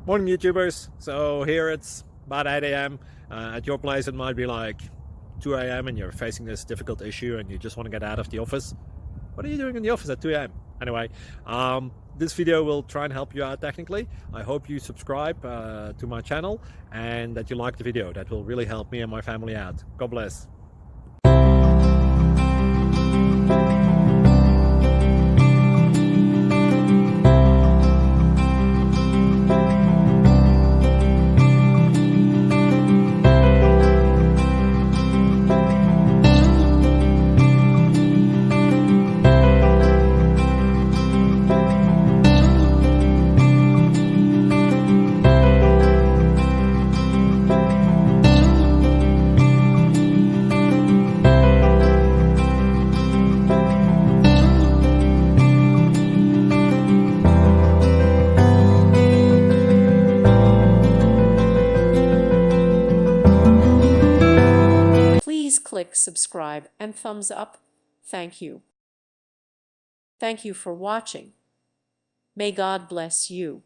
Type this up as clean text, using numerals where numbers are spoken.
Morning YouTubers. So here it's about 8 a.m. At your place it might be like 2 a.m. and you're facing this difficult issue and you just want to get out of the office. What are you doing in the office at 2 a.m.? Anyway, this video will try and help you out technically. I hope you subscribe to my channel and that you like the video. That will really help me and my family out. God bless. Please click subscribe and thumbs up. Thank you. Thank you for watching. May God bless you.